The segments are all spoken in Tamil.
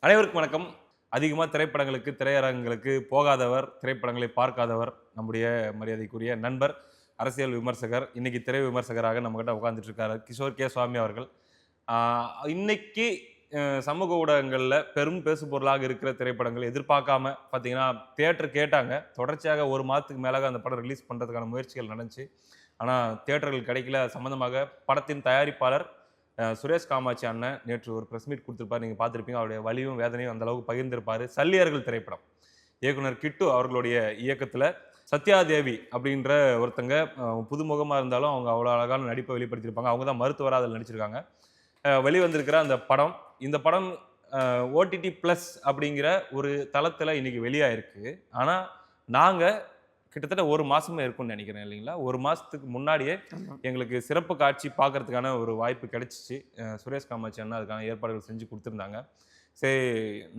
அனைவருக்கும் வணக்கம். அதிகமா திரைப்படங்களுக்கு, திரையரங்குகளுக்கு போகாதவர், திரைப்படங்களை பார்க்காதவர், நம்முடைய மரியாதைக்குரிய நண்பர், அரசியல் விமர்சகர், இன்னைக்கு திரை விமர்சகராக நம்மகிட்ட உட்கார்ந்துட்டு இருக்காரு. கிஷோர் கே. சுவாமி அவர்கள். ஆ இன்னைக்கு சமூக ஊடகங்கள்ல பெரும் பேசுபொருளாக இருக்கிற திரைப்படங்கள் எதிர்பார்க்காம பார்த்தீங்கன்னா, தியேட்டர் கேட்டாங்க. தொடர்ச்சியாக 1 மாதத்துக்கு மேலாக அந்த படம் ரிலீஸ் பண்றதுக்கான முயற்சிகள் நடந்துச்சு. ஆனா தியேட்டர்கள் கிடைக்கல. அது சம்பந்தமாக படத்தின் தயாரிப்பாளர் சுரேஷ் காமாட்சி அண்ணன் நேற்று ஒரு பிரஸ் மீட் குடுத்திருப்பாரு. நீங்க பார்த்திருப்பீங்க. அவருடைய வலியும், வேதனையும் அந்த அளவுக்கு பகிர்ந்திருப்பாரு. சல்லியர்கள் திரைப்படம். இயக்குனர் கிட்டு அவர்களுடைய இயக்கத்துல சத்யாதேவி அப்படின்ற ஒருத்தங்க புதுமுகமா இருந்தாலும் அவங்க அவ்வளோ அழகான நடிப்பை வெளிப்படுத்தியிருப்பாங்க. அவங்க தான் மருத்துவரா அதில நடிச்சிருக்காங்க. வெளிவந்திருக்கிற அந்த படம், இந்த படம் ஓடிடி பிளஸ் அப்படிங்கிற ஒரு தளத்தில இன்னைக்கு வெளியாயிருக்கு. ஆனா, நாங்க கிட்டத்தட்ட 1 மாசமே இருக்கும்னு நெனைக்கிறேன் இல்லைங்களா? 1 மாசத்துக்கு முன்னாடியே ஆமா. எங்களுக்கு சிறப்பு காட்சி பார்க்கறதுக்கான ஒரு வாய்ப்பு கிடைச்சுச்சு. சுரேஷ் காமாட்சி அண்ணா அதுக்கான ஏற்பாடுகள் செஞ்சு குடுத்திருந்தாங்க. சரி,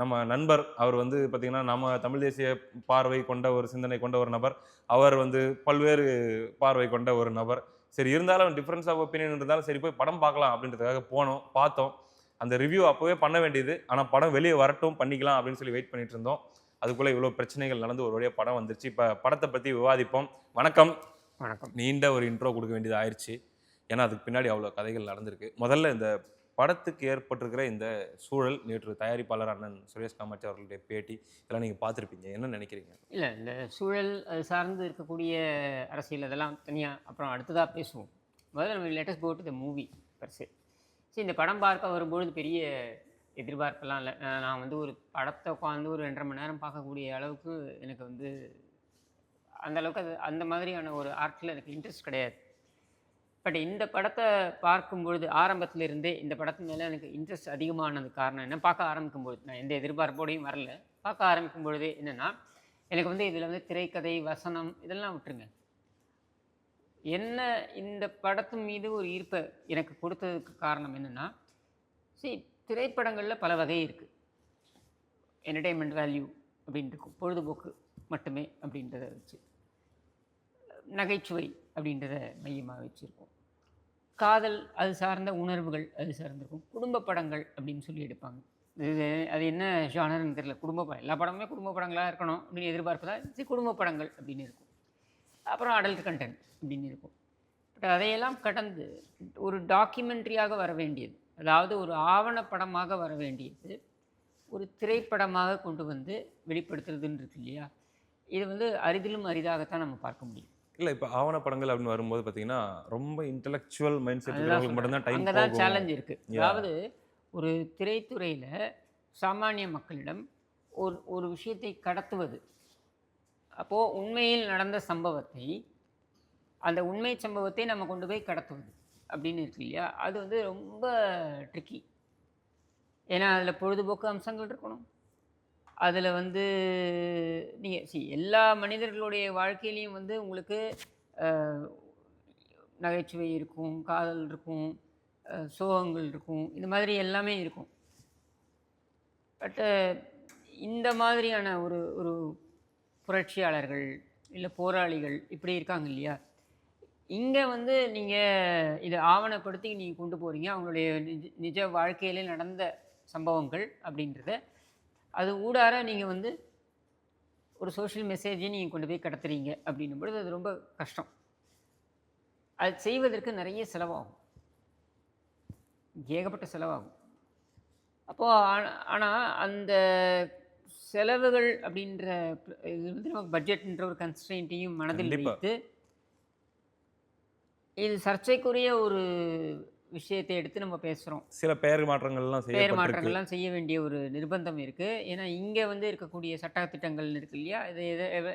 நம்ம நண்பர் அவர் வந்து பார்த்தீங்கன்னா, நம்ம தமிழ் தேசிய பார்வை கொண்ட ஒரு சிந்தனை கொண்ட ஒரு நபர். அவர் வந்து பல்வேறு பார்வை கொண்ட ஒரு நபர். சரி இருந்தாலும் டிஃபரன்ஸ் ஆஃப் ஒப்பீனியன் இருந்தாலும் சரி போய் படம் பார்க்கலாம் அப்படின்றதுக்காக போனோம், பார்த்தோம். அந்த ரிவ்யூ அப்பவே பண்ண வேண்டியது. ஆனா படம் வெளிய வரட்டும் பண்ணிக்கலாம் அப்படின்னு சொல்லி வெயிட் பண்ணிட்டு இருந்தோம். அதுக்குள்ள இவ்வளோ பிரச்சனைகள் நடந்து ஒரு வழியா படம் வந்துருச்சு. இப்ப படத்த பத்தி விவாதிப்போம். வணக்கம். வணக்கம். நீண்ட ஒரு இன்ட்ரோ குடுக்க வேண்டியது ஆயிருச்சு. ஏன்னா, அதுக்கு பின்னாடி அவ்வளோ கதைகள் நடந்திருக்கு. முதல்ல இந்த படத்துக்கு ஏற்பட்டிருக்கிற இந்த சூழல், நேற்று தயாரிப்பாளர் அண்ணன் சுரேஷ் காமாட்சி அவர்களுடைய பேட்டி, இதெல்லாம் நீங்க பார்த்திருப்பீங்க. என்ன நினைக்கிறீங்க? இல்ல இந்த சூழல் அது சார்ந்து இருக்கக்கூடிய அரசியல் அதெல்லாம் தனியா அப்புறம் அடுத்ததா பேசுவோம். முதல்ல நம்ம let us go to the movie per se. இந்த படம் பார்க்க வரும்பொழுது பெரிய எதிர்பார்ப்பெல்லாம் இல்ல. நான் வந்து ஒரு படத்த உட்காந்து ஒரு 2 1/2 மணி நேரம் பார்க்கக்கூடிய அளவுக்கு எனக்கு வந்து அந்த அளவுக்கு அது அந்த மாதிரியான ஒரு ஆர்ட்ல எனக்கு இன்ட்ரெஸ்ட் கிடையாது. பட் இந்த படத்த பார்க்கும்பொழுது ஆரம்பத்துல இருந்தே இந்த படத்து மேல எனக்கு இன்ட்ரெஸ்ட் அதிகமானதுக்கு காரணம் என்ன, பார்க்க ஆரம்பிக்கும்பொழுது நான் எந்த எதிர்பார்ப்போடையும் வரல. பார்க்க ஆரம்பிக்கும் பொழுதே என்னன்னா, எனக்கு வந்து இதில வந்து திரைக்கதை, வசனம் இதெல்லாம் விட்டுருங்க. என்ன இந்த படத்து மீது ஒரு ஈர்ப்ப எனக்கு கொடுத்ததுக்கு காரணம் என்னன்னா, see திரைப்படங்கள்ல பல வகை இருக்கு. என்டர்டெயின்மென்ட் வேல்யூ அப்படின்னு இருக்கும். பொழுதுபோக்கு மட்டுமே அப்படின்றத வச்சு. நகைச்சுவை அப்படின்றத மையமா வச்சிருக்கும். காதல் அது சார்ந்த உணர்வுகள் அது சார்ந்திருக்கும். குடும்ப படங்கள் அப்படின்னு சொல்லி எடுப்பாங்க. இது அது என்ன ஜானர்ன்னு தெரியல. குடும்ப படம் எல்லா படமுமே குடும்ப படங்களா இருக்கணும் அப்படின்னு எதிர்பார்ப்பு தான். சரி குடும்ப படங்கள் அப்படின்னு இருக்கும். அப்புறம் அடல்ட் கன்டென்ட் அப்படின்னு இருக்கும். பட் அதையெல்லாம் கடந்து ஒரு டாக்குமெண்ட்ரியாக வர வேண்டியது, அதாவது ஒரு ஆவணப்படமாக வர வேண்டியது, ஒரு திரைப்படமாக கொண்டு வந்து வெளிப்படுத்துறதுன்னு இருக்கு இல்லையா? இது வந்து அரிதிலும் அரிதாகத்தான் நம்ம பார்க்க முடியும். இல்ல இப்ப ஆவணப்படங்கள் அப்படின்னு வரும்போது பார்த்தீங்கன்னா, ரொம்ப இன்டலெக்சுவல் மைண்ட் செட் அதுதான் இருக்கிறவங்களுக்கு சொல்றேன். மட்டும் தான் டைம் அங்க தான் போகும். சேலஞ்ச் இருக்கு. யாஹ்! அதாவது ஒரு திரைத்துறையில சாமானிய மக்களிடம் ஒரு ஒரு விஷயத்தை கடத்துவது. அப்போ உண்மையில் நடந்த சம்பவத்தை, அந்த உண்மை சம்பவத்தை நம்ம கொண்டு போய் கடத்துவது அப்படின்னு இருக்கு இல்லையா? அது வந்து ரொம்ப ட்ரிக்கி. ஏன்னா அதில பொழுதுபோக்கு அம்சங்கள் இருக்கணும். அதில வந்து நீங்க எல்லா மனிதர்களுடைய வாழ்க்கையிலயும் வந்து உங்களுக்கு அ நகைச்சுவை இருக்கும், காதல் இருக்கும், சோகங்கள் இருக்கும். இந்த மாதிரி எல்லாமே இருக்கும். பட்டு இந்த மாதிரியான ஒரு ஒரு புரட்சியாளர்கள், இல்ல போராளிகள் இப்படி இருக்காங்க இல்லையா? இங்க வந்து நீங்க இத ஆவணப்படுத்தி நீங்க கொண்டு போறீங்க. அவங்களுடைய நிஜ வாழ்க்கையிலே நடந்த சம்பவங்கள் அப்படின்றத, அது ஊடார நீங்க வந்து ஒரு சோஷியல் மெசேஜையும் நீங்க கொண்டு போய் கடத்துறீங்க அப்படின்னும் பொழுது அது ரொம்ப கஷ்டம். அது செய்வதற்கு நெறைய செலவாகும். ஏகப்பட்ட செலவாகும். அப்போ ஆனா அந்த செலவுகள் அப்படின்ற இது வந்து நமக்கு பட்ஜெட்ன்ற ஒரு கன்ஸ்ட்ரெயின்ட்டையும் மனதில் கண்டிப்பா. வைத்து, இது சர்ச்சைக்குரிய ஒரு விஷயத்தை எடுத்து நம்ம பேசுறோம். சில பெயர் மாற்றங்கள்லாம் பெயர் செய்யப்பட்டிருக்கு. மாற்றங்கள்லாம் செய்ய வேண்டிய ஒரு நிர்பந்தம் இருக்கு. ஏன்னா, இங்க வந்து இருக்கக்கூடிய சட்ட திட்டங்கள் இருக்கு இல்லையா? இது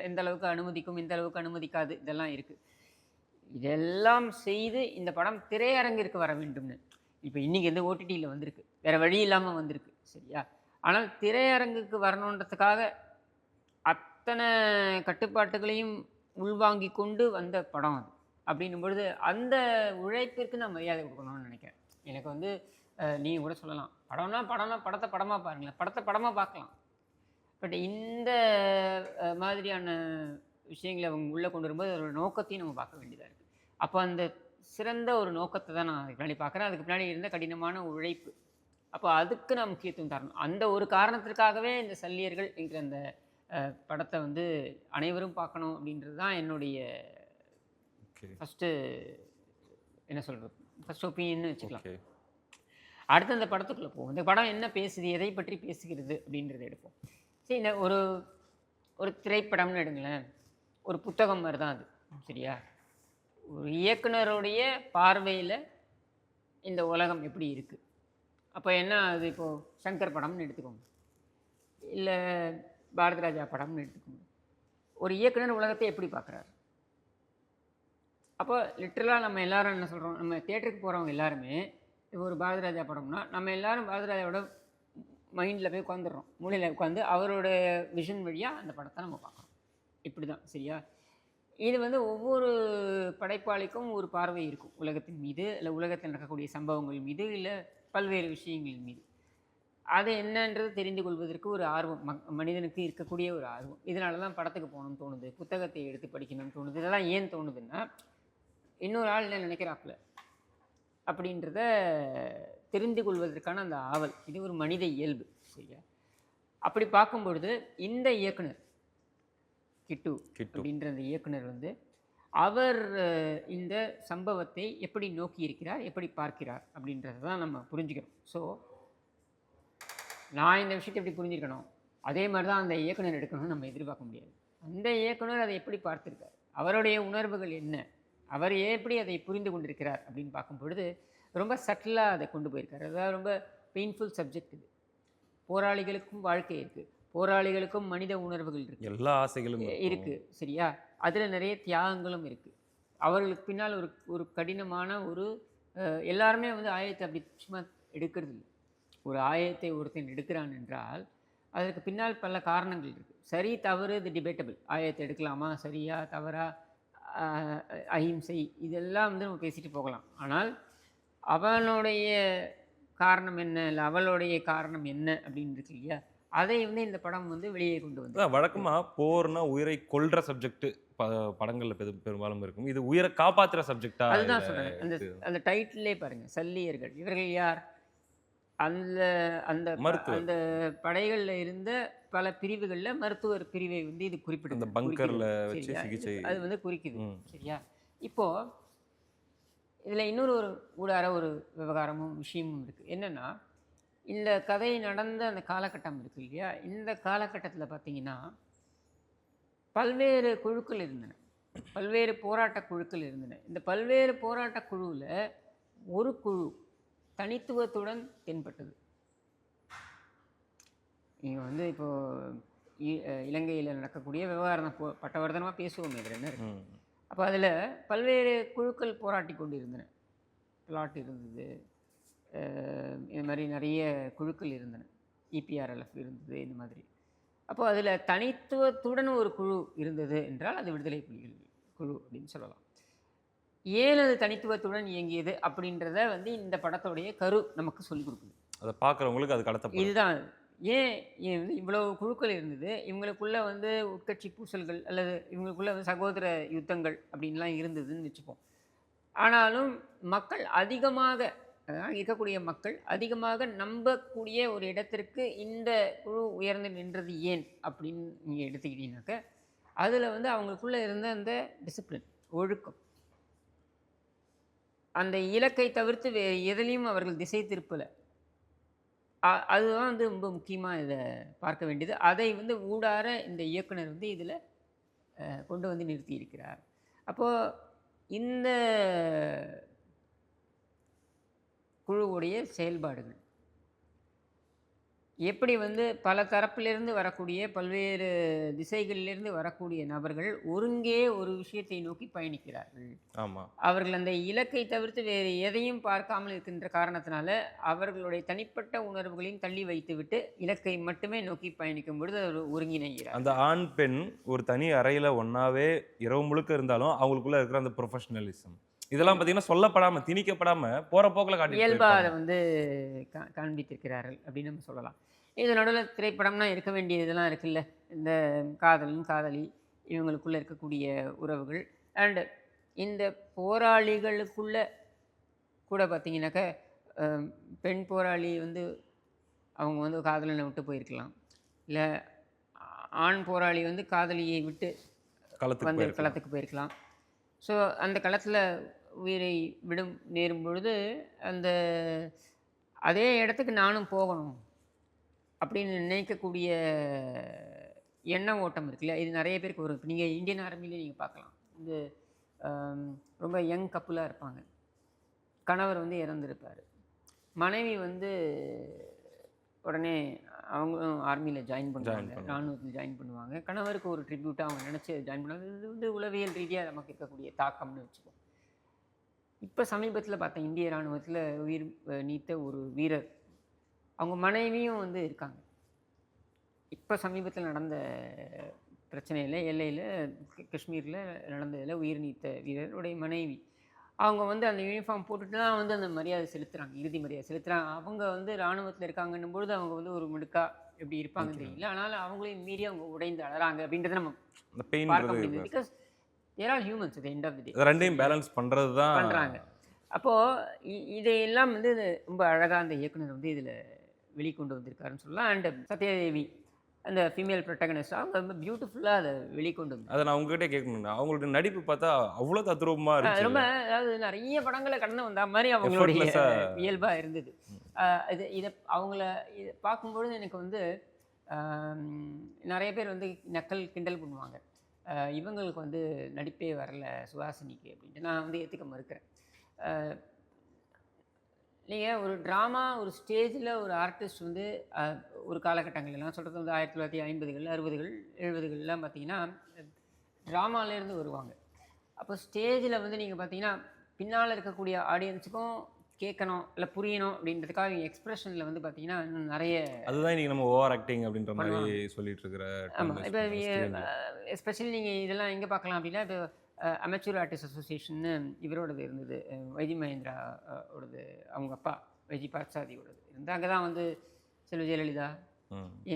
எந்த அளவுக்கு அனுமதிக்கும், எந்த அளவுக்கு அனுமதிக்காது இதெல்லாம் இருக்கு. இதெல்லாம் செய்து இந்த படம் திரையரங்கிற்கு வர வேண்டும்னு. இப்ப இன்னைக்கு வந்து ஓடிடில வந்திருக்கு. வேற வழி இல்லாம வந்திருக்கு. சரியா? ஆனால் திரையரங்குக்கு வரணுன்றதுக்காக அத்தன கட்டுப்பாட்டுகளையும் உள்வாங்கிக் கொண்டு வந்த படம் அது. அப்படின்னும் பொழுது, அந்த உழைப்பிற்கு நான் மரியாதை குடுக்கணும்னு நெனைக்கிறேன். எனக்கு வந்து நீங்க கூட சொல்லலாம். படம்னா படத்த படமா பாருங்களேன். படத்த படமா பார்க்கலாம். பட் இந்த மாதிரியான விஷயங்கள அவங்க உள்ள கொண்டு வரும்போது, அதோட நோக்கத்தையும் நம்ம பார்க்க வேண்டியதா இருக்கு. அப்ப அந்த சிறந்த ஒரு நோக்கத்த தான் நான் அதுக்கு பின்னாடி பார்க்குறேன். அதுக்கு பின்னாடி இருந்த கடினமான உழைப்பு. அப்போ அதுக்கு நான் முக்கியத்துவம் தரணும். அந்த ஒரு காரணத்திற்காகவே இந்த சல்லியர்கள் என்கிற அந்த படத்தை வந்து அனைவரும் பார்க்கணும் அப்படின்றது தான் என்னுடைய ஓகே. ஃபஸ்ட்டு என்ன சொல்கிறது, ஃபஸ்ட் ஒப்பீனியன்னு வச்சுக்கலாம். ஓகே. அடுத்து அந்த படத்துக்குள்ளே போவோம். இந்த படம் என்ன பேசுது, எதை பற்றி பேசுகிறது அப்படின்றத எடுப்போம். சரி, இந்த ஒரு ஒரு திரைப்படம்னு எடுங்களேன், ஒரு புத்தகம் மாதிரி தான் அது. சரியா? ஒரு இயக்குனருடைய பார்வையில் இந்த உலகம் எப்படி இருக்குது. அப்போ என்ன அது, இப்போது சங்கர் படம்னு எடுத்துக்கோங்க, இல்லை பாரதி ராஜா படம்னு எடுத்துக்கோங்க. ஒரு இயக்குனர் உலகத்தை எப்படி பார்க்குறாரு? அப்போ லிட்ரலாக நம்ம எல்லாரும் என்ன சொல்கிறோம், நம்ம தியேட்டருக்கு போகிறவங்க எல்லாருமே இப்போ ஒரு பாரதி ராஜா படம்னா நம்ம எல்லாரும் பாரதி ராஜாவோட மைண்டில் போய் உட்காந்துடுறோம், மூலையில் உட்காந்து அவரோட விஷன் வழியாக அந்த படத்தை நம்ம பார்க்குறோம். இப்படி தான். சரியா? இது வந்து ஒவ்வொரு படைப்பாளிக்கும் ஒரு பார்வை இருக்கும் உலகத்தின் மீது, இல்லை உலகத்தில் நடக்கக்கூடிய சம்பவங்கள் மீது, இல்லை பல்வேறு விஷயங்கள் மீது. அது என்னன்றது தெரிந்து கொள்வதற்கு ஒரு ஆர்வம் மனிதனுக்கு இருக்கக்கூடிய ஒரு ஆர்வம். இதனால தான் படத்துக்கு போகணும்னு தோணுது, புத்தகத்தை எடுத்து படிக்கணும்னு தோணுது. இதெல்லாம் ஏன் தோணுதுன்னா, இன்னொரு ஆள் என்ன நினைக்கிறாப்புல அப்படின்றத தெரிந்து கொள்வதற்கான அந்த ஆவல், இது ஒரு மனித இயல்பு. சரியா? அப்படி பார்க்கும்பொழுது இந்த இயக்குனர் கிட்டு அப்படின்ற அந்த இயக்குனர் வந்து அவர் இந்த சம்பவத்தை எப்படி நோக்கி இருக்கிறார், எப்படி பார்க்கிறார் அப்படின்றத தான் நம்ம புரிஞ்சுக்கிறோம். ஸோ நான் இந்த விஷயத்தை எப்படி புரிஞ்சுக்கணும், அதே மாதிரி தான் அந்த இயக்குனர் எடுக்கணும்னு நம்ம எதிர்பார்க்க முடியாது. அந்த இயக்குனர் அதை எப்படி பார்த்துருக்கார், அவருடைய உணர்வுகள் என்ன, அவர் எப்படி அதை புரிந்து கொண்டிருக்கிறார் அப்படின்னு பார்க்கும் பொழுது ரொம்ப சட்டிலாக அதை கொண்டு போயிருக்கார். அதாவது ரொம்ப பெயின்ஃபுல் சப்ஜெக்ட் இது. போராளிகளுக்கும் வாழ்க்கை இருக்குது, போராளிகளுக்கும் மனித உணர்வுகள் இருக்குது, எல்லா ஆசைகளும் இருக்குது. சரியா? அதில் நிறைய தியாகங்களும் இருக்குது. அவர்களுக்கு பின்னால் ஒரு ஒரு கடினமான ஒரு எல்லாருமே வந்து ஆயத்தை அப்படி சும்மா எடுக்கிறது இல்லை. ஒரு ஆயத்தை ஒருத்தன் எடுக்கிறான் என்றால் அதற்கு பின்னால் பல காரணங்கள் இருக்குது. சரி தவறு இது டிபேட்டபிள். ஆயத்தை எடுக்கலாமா, சரியா தவறா, அஹிம்சை, இதெல்லாம் வந்து நம்ம பேசிட்டு போகலாம். ஆனால் அவனுடைய காரணம் என்ன, இல்லை அவளுடைய காரணம் என்ன அப்படின்னு இருக்கு இல்லையா, அதை வந்து இந்த படம் வந்து வெளியே கொண்டு வந்து. வழக்கமாக போர்னா உயிரை கொல்ற சப்ஜெக்ட் படங்கள்ல பெரும்பாலும் இருக்கும். இது உயிரை காப்பாற்றுற சப்ஜெக்டா? அதுதான் சொல்கிறேன். அந்த அந்த டைட்டிலே பாருங்கள், சல்லியர்கள். இவர்கள் யார்? அந்த அந்த அந்த படைகளில் இருந்த பல பிரிவுகளில் மருத்துவர் பிரிவை வந்து இது குறிப்பிடுது. அந்த பங்கர்ல வச்சு சிகிச்சை அது வந்து குறிக்குது. சரியா? இப்போது இதில் இன்னொரு ஒரு ஊடார ஒரு விவகாரமும் விஷயமும் இருக்குது. என்னென்னா, இந்த கதை நடந்த அந்த காலகட்டம் இருக்குது இல்லையா, இந்த காலகட்டத்தில் பார்த்திங்கன்னா பல்வேறு குழுக்கள் இருந்தன, பல்வேறு போராட்ட குழுக்கள் இருந்தன. இந்த பல்வேறு போராட்ட குழுவில் ஒரு குழு தனித்துவத்துடன் தென்பட்டது. நீங்கள் வந்து இப்போது இலங்கையில் நடக்கக்கூடிய விவகாரம் பட்டவர்தனமாக பேசுவோம், இதில் என்ன இருக்குது. அப்போ அதில் பல்வேறு குழுக்கள் போராட்டி கொண்டு இருந்தன. பிளாட் இருந்தது, இது மாதிரி நிறைய குழுக்கள் இருந்தன, இபிஆர்எல்எஃப் இருந்தது, இந்த மாதிரி. அப்போ அதில் தனித்துவத்துடன் ஒரு குழு இருந்தது என்றால் அது விடுதலை புலிகள் குழு அப்படின்னு சொல்லலாம். ஏன் அது தனித்துவத்துடன் இயங்கியது அப்படின்றத வந்து இந்த படத்தோடைய கரு நமக்கு சொல்லிக் கொடுக்குது. அதை பார்க்குறவங்களுக்கு அது கடத்த இதுதான் ஏன் இவ்வளோ குழுக்கள் இருந்தது, இவங்களுக்குள்ள வந்து உட்கட்சி பூசல்கள் அல்லது இவங்களுக்குள்ள வந்து சகோதர யுத்தங்கள் அப்படின்லாம் இருந்ததுன்னு வச்சுப்போம். ஆனாலும் மக்கள் அதிகமாக இருக்கக்கூடிய மக்கள் அதிகமாக நம்பக்கூடிய ஒரு இடத்திற்கு இந்த குழு உயர்ந்து நின்றது ஏன் அப்படின்னு நீங்கள் எடுத்துக்கிட்டீங்கன்னாக்க, அதில் வந்து அவங்களுக்குள்ளே இருந்த அந்த டிசிப்ளின், ஒழுக்கம், அந்த இலக்கை தவிர்த்து வேறு எதுலேயும் அவர்கள் திசை திருப்பலை. அதுதான் வந்து ரொம்ப முக்கியமாக இதை பார்க்க வேண்டியது. அதை வந்து ஊடார இந்த இயக்குனர் வந்து இதில் கொண்டு வந்து நிறுத்தி இருக்கிறார். அப்போது இந்த குழுவுடைய செயல்பாடுகள் எப்படி வந்து பல தரப்பிலிருந்து வரக்கூடிய பல்வேறு திசைகளிலிருந்து வரக்கூடிய நபர்கள் ஒருங்கே ஒரு விஷயத்தை நோக்கி பயணிக்கிறார்கள். ஆமாம், அவர்கள் அந்த இலக்கை தவிர்த்து வேறு எதையும் பார்க்காமல் இருக்கின்ற காரணத்தினால அவர்களுடைய தனிப்பட்ட உணர்வுகளையும் தள்ளி வைத்துவிட்டு இலக்கை மட்டுமே நோக்கி பயணிக்கும் பொழுது அவர் ஒருங்கிணைகிறார். அந்த ஆண் பெண் ஒரு தனி அறையில் ஒன்றாவே இரவு முழுக்க இருந்தாலும் அவங்களுக்குள்ள இருக்கிற அந்த ப்ரொஃபஷனலிசம் இதெல்லாம் பார்த்தீங்கன்னா சொல்லப்படாமல் திணிக்கப்படாமல் போகிற போக்கில் காட்டி இயல்பாக அதை வந்து காண்பித்திருக்கிறார்கள் அப்படின்னு நம்ம சொல்லலாம். இது நடுவில் திரைப்படம்னா இருக்க வேண்டிய இதெல்லாம் இருக்குல்ல, இந்த காதலும் காதலி இவங்களுக்குள்ளே இருக்கக்கூடிய உறவுகள், அண்டு இந்த போராளிகளுக்குள்ள கூட பார்த்திங்கனாக்கா பெண் போராளி வந்து அவங்க வந்து காதலனை விட்டு போயிருக்கலாம், இல்லை ஆண் போராளி வந்து காதலியை விட்டு களத்துக்கு வந்து போயிருக்கலாம். களத்துக்கு போயிருக்கலாம். ஸோ அந்த களத்தில் உயிரை விடும் நேரும் பொழுது அந்த அதே இடத்துக்கு நானும் போகணும் அப்படின்னு நினைக்கக்கூடிய எண்ண ஓட்டம் இருக்குல்ல, இது நிறைய பேருக்கு வரும். இப்போ நீங்கள் இந்தியன் ஆர்மியிலே நீங்கள் பார்க்கலாம். இந்த ரொம்ப யங் கப்புலாக இருப்பாங்க. கணவர் வந்து இறந்துருப்பார், மனைவி வந்து உடனே அவங்களும் ஆர்மியில் ஜாயின் பண்ணுவாங்க, இராணுவத்தில் ஜாயின் பண்ணுவாங்க. கணவருக்கு ஒரு ட்ரிபியூட்டாக அவங்க நினச்சி ஜாயின் பண்ணுவாங்க. இது வந்து உளவியல் ரீதியாக நமக்கு இருக்கக்கூடிய தாக்கம்னு வச்சுக்கோம். இப்போ சமீபத்தில் பார்த்தேன், இந்திய இராணுவத்தில் உயிர் நீத்த ஒரு வீரர், அவங்க மனைவியும் வந்து இருக்காங்க. இப்போ சமீபத்தில் நடந்த பிரச்சனையில், எல்லையில் காஷ்மீரில் நடந்ததில் உயிர் நீத்த வீரருடைய மனைவி, அவங்க வந்து அந்த யூனிஃபார்ம் போட்டுட்டு தான் வந்து அந்த மரியாதை செலுத்துகிறாங்க, இறுதி மரியாதை செலுத்துகிறாங்க. அவங்க வந்து இராணுவத்தில் இருக்காங்கன்னும் பொழுது அவங்க வந்து ஒரு மிடுக்கா எப்படி இருப்பாங்கன்னு தெரியல, ஆனால் அவங்களையும் மீறி அவங்க உடைந்து அழறாங்க அப்படின்றத நம்ம பார்க்க முடியுது. Because there are humans at the end of the day. ரெண்டையும் பேலன்ஸ் பண்ணுறது தான் பண்ணுறாங்க. அப்போது இதையெல்லாம் வந்து ரொம்ப அழகாக அந்த இயக்குனர் வந்து இதில் வெளிக்கொண்டு வந்திருக்காருன்னு சொல்லலாம். அண்ட் சத்யதேவி அந்த ஃபீமேல் ப்ரொட்டகனிஸ்ட், அவங்க ரொம்ப பியூட்டிஃபுல்லாக அதை வெளிக்கொண்டு வந்து. அதை நான் உங்ககிட்ட கேட்கணுங்க, அவங்களோட நடிப்பு பார்த்தா அவ்வளோ தத்ரூபமாக இருந்துச்சு. ரொம்ப, அதாவது நிறைய படங்களை கடந்து வந்த மாதிரி அவங்களுடைய இயல்பாக இருந்தது. இதை இதை பார்க்கும்பொழுது எனக்கு வந்து நிறைய பேர் வந்து நக்கல் கிண்டல் பண்ணுவாங்க, இவங்களுக்கு வந்து நடிப்பே வரல சுஹாசினிக்கு அப்படின்ட்டு. நான் வந்து ஏற்றுக்க மறுக்கிறேன். நீங்கள் ஒரு ட்ராமா, ஒரு ஸ்டேஜில் ஒரு ஆர்டிஸ்ட் வந்து ஒரு காலகட்டங்கள்லாம் சொல்கிறது வந்து 1950கள் 60கள் 70கள்லாம் பார்த்தீங்கன்னா ட்ராமாலேருந்து வருவாங்க. அப்போ ஸ்டேஜில் வந்து நீங்கள் பார்த்தீங்கன்னா பின்னால் இருக்கக்கூடிய ஆடியன்ஸுக்கும் கேட்கணும் இல்லை புரியணும் அப்படின்றதுக்காக இவங்க எக்ஸ்பிரஷனில் வந்து பார்த்தீங்கன்னா இன்னும் நிறைய, அதுதான் இன்றைக்கி நம்ம ஓவர் ஆக்டிங் அப்படின்ற மாதிரி சொல்லிட்டு இருக்கிற. ஆமாம். இப்போ எஸ்பெஷலி நீங்கள் இதெல்லாம் எங்கே பார்க்கலாம் அப்படின்னா, இப்போ அமெச்சூர் ஆர்டிஸ்ட் அசோசியேஷன்னு இவரோடது இருந்தது, வைஜி மகேந்திரா ஓடது, அவங்க அப்பா வைஜி பாட்சாதியோடது இருந்து. அங்கே தான் வந்து செல்வி ஜெயலலிதா,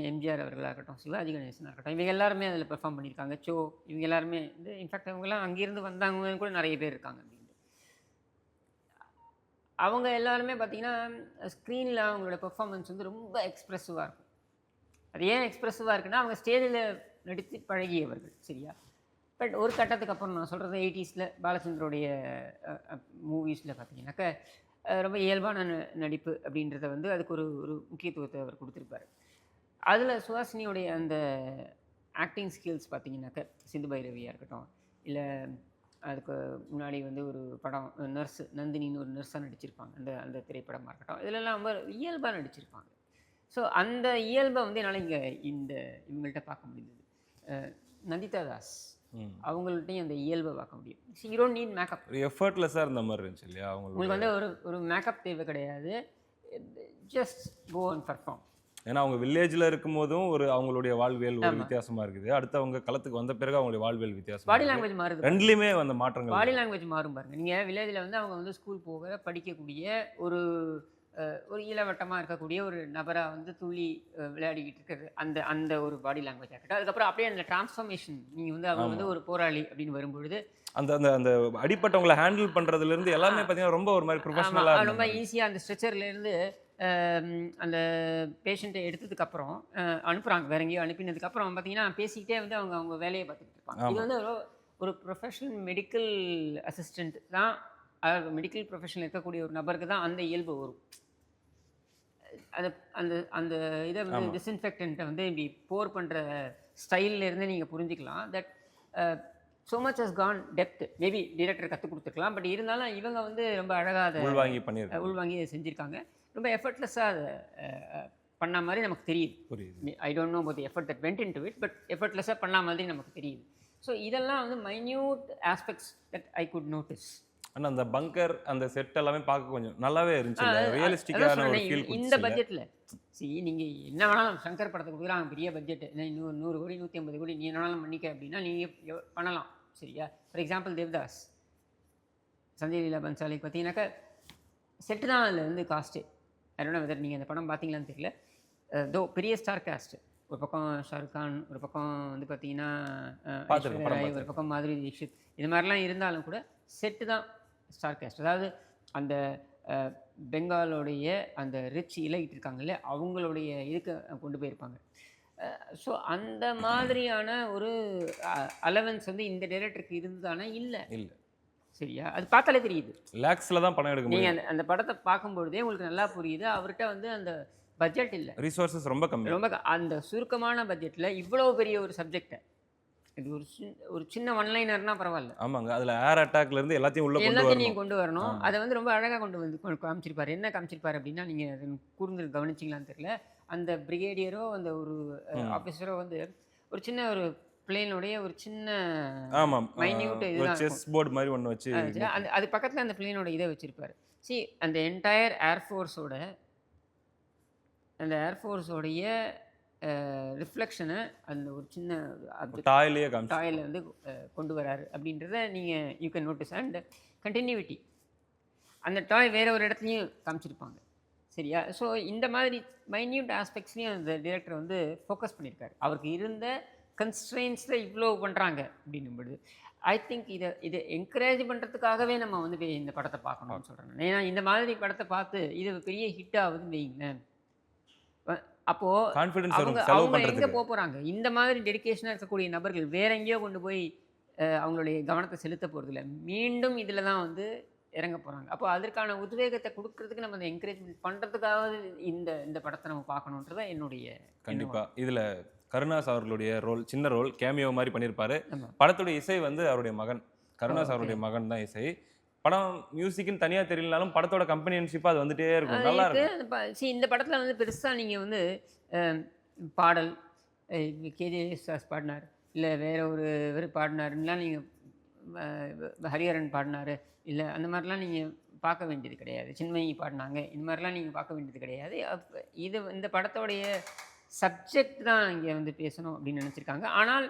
எம்ஜிஆர் அவர்களாக இருக்கட்டும், சிவாஜி கணேசனாக இருக்கட்டும், இவங்க எல்லாருமே அதில் பெர்ஃபார்ம் பண்ணியிருக்காங்க. சோ இவங்க எல்லாருமே வந்து இன்ஃபேக்ட் அவங்கெல்லாம் அங்கேருந்து வந்தாங்க கூட நிறைய பேர் இருக்காங்க அப்படின்ட்டு. அவங்க எல்லாருமே பார்த்திங்கன்னா ஸ்க்ரீனில் அவங்களோட பெர்ஃபார்மன்ஸ் வந்து ரொம்ப எக்ஸ்ப்ரெசிவாக இருக்கும். அது ஏன் எக்ஸ்ப்ரெசிவாக இருக்குன்னா அவங்க ஸ்டேஜில் நடித்து பழகியவர்கள், சரியா? பட் ஒரு கட்டத்துக்கு அப்புறம், நான் சொல்கிறது 80ஸில் பாலச்சந்தருடைய மூவிஸில் பார்த்தீங்கன்னாக்கா ரொம்ப இயல்பான நடிப்பு அப்படின்றத வந்து அதுக்கு ஒரு முக்கியத்துவத்தை அவர் கொடுத்துருப்பார். அதில் சுஹாசினியோடைய அந்த ஆக்டிங் ஸ்கில்ஸ் பார்த்தீங்கன்னாக்கா, சிந்து பைரவியாக இருக்கட்டும், இல்லை அதுக்கு முன்னாடி வந்து ஒரு படம் நர்ஸ் நந்தினின்னு ஒரு நர்ஸாக நடிச்சிருப்பாங்க, அந்த திரைப்படமாக இருக்கட்டும், இதிலெல்லாம் ரொம்ப இயல்பாக நடிச்சிருப்பாங்க. ஸோ அந்த இயல்பை வந்து என்னால் இவங்கள்ட்ட பார்க்க முடியுது. நந்திதா தாஸ் அவங்கள்ட்டையும் அந்த இயல்பை பார்க்க முடியும். You don't need makeup. எஃபர்ட்லெஸ்ஸாக இருந்த மாதிரி இருந்துச்சு இல்லையா? உங்களுக்கு வந்து ஒரு மேக்கப் தேவை கிடையாது, ஜஸ்ட் கோ அண்ட் பர்ஃபார்ம். ஏன்னா அவங்க வில்லேஜில் இருக்கும்போதும் அவங்களுடைய வாழ்வியல் ஒரு வித்தியாசமாக இருக்குது. அடுத்து அவங்க களத்துக்கு வந்த பிறகு அவங்களுடைய வாழ்வியல் வித்தியாசம், பாடி லாங்குவேஜ் மாறுது. ரெண்டுலேயுமே வந்த மாற்றங்கள், பாடி லாங்குவேஜ் மாறும் பாருங்கள். நீங்கள் வில்லேஜில் வந்து அவங்க வந்து ஸ்கூல் போக படிக்கக்கூடிய ஒரு இளவட்டமாக இருக்கக்கூடிய ஒரு நபராக வந்து துள்ளி விளையாடிக்கிட்டு இருக்கிறது, அந்த ஒரு பாடி லாங்குவேஜ் ஆகட்டும். அதுக்கப்புறம் அப்படியே அந்த டிரான்ஸ்ஃபர்மேஷன், நீங்கள் வந்து அவங்க வந்து ஒரு போராளி அப்படின்னு வரும்பொழுது அந்த அந்த அடிப்பட்டவங்களை ஹேண்டில் பண்ணுறதுலேருந்து எல்லாமே பார்த்தீங்கன்னா ரொம்ப ஒரு மாதிரி ப்ரொஃபஷனலாக, ரொம்ப ஈஸியாக அந்த ஸ்ட்ரெச்சர்லேருந்து அந்த பேஷண்ட்டை எடுத்ததுக்கப்புறம் அனுப்புகிறாங்க, வேற எங்கேயோ அனுப்பினதுக்கப்புறம் பார்த்தீங்கன்னா பேசிக்கிட்டே வந்து அவங்க வேலையை பார்த்துக்கிட்டு இருப்பாங்க. இது வந்து ஒரு ப்ரொஃபஷனல் மெடிக்கல் அசிஸ்டண்ட் தான், அதாவது மெடிக்கல் ப்ரொஃபஷனில் இருக்கக்கூடிய ஒரு நபருக்கு தான் அந்த இயல்பு வரும். அந்த அந்த இதை வந்து டிஸ்இன்ஃபெக்டண்ட்டை வந்து இப்படி போர் பண்ணுற ஸ்டைல்லேருந்து நீங்கள் புரிஞ்சுக்கலாம் that so much has gone depth. Maybe director கற்றுக் கொடுத்துருக்கலாம், பட் இருந்தாலும் இவங்க வந்து ரொம்ப அழகாக அதை உள்வாங்கி செஞ்சுருக்காங்க. ரொம்ப எஃபர்ட்லெஸ்ஸாக அதை பண்ண மாதிரி நமக்கு தெரியுது. I don't know about the effort that went into it, but எஃபர்ட்லெஸ்ஸாக பண்ண மாதிரி நமக்கு தெரியுது. ஸோ இதெல்லாம் வந்து minute aspects that I could notice. ஆனால் அந்த பங்கர் அந்த செட் எல்லாமே பார்க்க கொஞ்சம் நல்லாவே இருந்துச்சு, ரியலிஸ்டிக்கான ஒரு ஃபீல். இந்த பட்ஜெட்டில் நீங்கள் என்ன வேணாலும் சங்கர் படத்துக்கு கொடுக்குறாங்க, பெரிய பட்ஜெட், 100 கோடி 150 கோடி நீ என்ன வேணாலும் பண்ணிக்க அப்படின்னா நீங்கள் பண்ணலாம், சரியா? ஃபார் எக்ஸாம்பிள் தேவ்தாஸ், சஞ்சய் லீலா பன்சாலிக்கு பார்த்தீங்கன்னாக்கா செட்டு தான் அதில் வந்து காஸ்ட்டு. அதோட வெதர் நீங்கள் அந்த படம் பார்த்தீங்களான்னு தெரியல, தோ பெரிய ஸ்டார் காஸ்ட்டு, ஒரு பக்கம் ஷாருக் கான், ஒரு பக்கம் வந்து பார்த்தீங்கன்னா ஒரு பக்கம் மாதுரி தீக்ஷித், இது மாதிரிலாம் இருந்தாலும் கூட செட்டு தான் ஸ்டார் காஸ்ட். அதாவது அந்த பெங்காலோடைய அந்த ரிச் இலைட் இருக்காங்கல்ல அவங்களுடைய இதுக்கு கொண்டு போயிருப்பாங்க. ஸோ அந்த மாதிரியான ஒரு அலவன்ஸ் வந்து இந்த டைரக்டருக்கு இருந்ததானா இல்லை. இல்ல. சரியா? அது பார்த்தாலே தெரியுது. லேக்ஸ்ல தான் படம் எடுக்க நீங்க முடியும். அந்த அந்த படத்தை பார்க்கும்பொழுதே உங்களுக்கு நல்லா புரியுது அவர்கிட்ட வந்து அந்த பட்ஜெட் இல்லை. ரிசோர்சஸ் ரொம்ப கம்மி. ரொம்ப அந்த சுருக்கமான பட்ஜெட்டில் இவ்வளோ பெரிய ஒரு சப்ஜெக்டை இது ஒரு சின்ன ஒன்லைனர்னா பரவாயில்ல, ஆமாங்க. அதுல ஏர் அட்டாக்ல இருந்து எல்லாத்தையும் உள்ள கொண்டு எல்லாத்தையும் வரணும். நீங்கள் கொண்டு வரணும். ஆமா. அதை வந்து ரொம்ப அழகாக காமிச்சிருப்பாரு. என்ன காமிச்சிருப்பாரு அப்படின்னா நீங்கள் கூர்ந்து கவனிச்சிங்களான்னு தெரியல. அந்த பிரிகேடியரோ அந்த ஒரு ஆஃபீஸரோ வந்து ஒரு சின்ன ஒரு பிளேனுடைய ஒரு சின்ன ஆமா. மைன்யூட் ஒரு இதுதான் செஸ் போர்டு மாதிரி ஒண்ணு வச்சு இருக்கும். அது பக்கத்தில் அந்த பிளேனோட இதை வச்சிருப்பாரு. அந்த என்டையர் ஏர்ஃபோர்ஸோட அந்த ஏர்ஃபோர்ஸோடைய ரிஃப்ளெக்ஷனை அந்த ஒரு சின்ன டாயிலேயே காமிச்சு. டாயில் வந்து கொண்டு வராரு அப்படின்றத நீங்கள் you can notice. And continuity அந்த டாய் வேற ஒரு இடத்துலையும் காமிச்சிருப்பாங்க. சரியா? ஸோ இந்த மாதிரி மைன்யூட் ஆஸ்பெக்ட்ஸ்லையும் அந்த டிரெக்டர் வந்து ஃபோக்கஸ் பண்ணியிருக்காரு. அவருக்கு இருந்த கன்ஸ்ட்ரெயின்ஸில் இவ்வளோ பண்ணுறாங்க அப்படின்னும் பொழுது ஐ திங்க் இதை என்கரேஜ் பண்ணுறதுக்காகவே நம்ம வந்து இந்த படத்தை பார்க்கணும்னு சொல்கிறேன். ஏன்னா இந்த மாதிரி படத்தை பார்த்து இது பெரிய ஹிட் ஆகுதுன்னு வைங்களேன், அப்போது கான்ஃபிடன்ஸ் அவங்க வரும் செலவு அவங்க எங்கே பண்றதுக்கு. போக போகிறாங்க? இந்த மாதிரி டெடிகேஷனாக இருக்கக்கூடிய நபர்கள் வேற எங்கேயோ கொண்டு போய் அவங்களுடைய கவனத்தை செலுத்த போகிறதில்ல, மீண்டும் இதில் தான் வந்து இறங்க போகிறாங்க. அப்போ அதற்கான உத்வேகத்தை கொடுக்கறதுக்கு நம்ம அந்த என்கரேஜ்மெண்ட் பண்ணுறதுக்காக இந்த இந்த படத்தை நம்ம பார்க்கணுன்றது என்னுடைய கண்டிப்பா. இதுல கருணாஸ் அவர்களுடைய ரோல் சின்ன ரோல் கேமியோ மாதிரி பண்ணியிருப்பாரு. ஆமாம். படத்துடைய இசை வந்து அவருடைய மகன் கருணாஸ் ஓகே. அவருடைய மகன் தான் இசை. படம் மியூசிக்னு தனியா தெரியலனாலும் படத்தோட கம்பெனியன்ஷிப்பா அது வந்துட்டே இருக்கும். நல்லா இருக்கும். இந்த படத்தில் வந்து பெருசாக நீங்கள் வந்து பாடல் கேஜே சாஸ் பாடினார், இல்லை வேற ஒரு பாடினாருலாம் நீங்கள் ஹரிஹரன் பாடினார், இல்லை அந்த மாதிரிலாம் நீங்கள் பார்க்க வேண்டியது கிடையாது. சின்மயி பாடினாங்க, இந்த மாதிரிலாம் நீங்கள் பார்க்க வேண்டியது கிடையாது. இந்த படத்தோடைய சப்ஜெக்ட் தான் இங்கே வந்து பேசணும் அப்படின்னு நினச்சிருக்காங்க. ஆனால்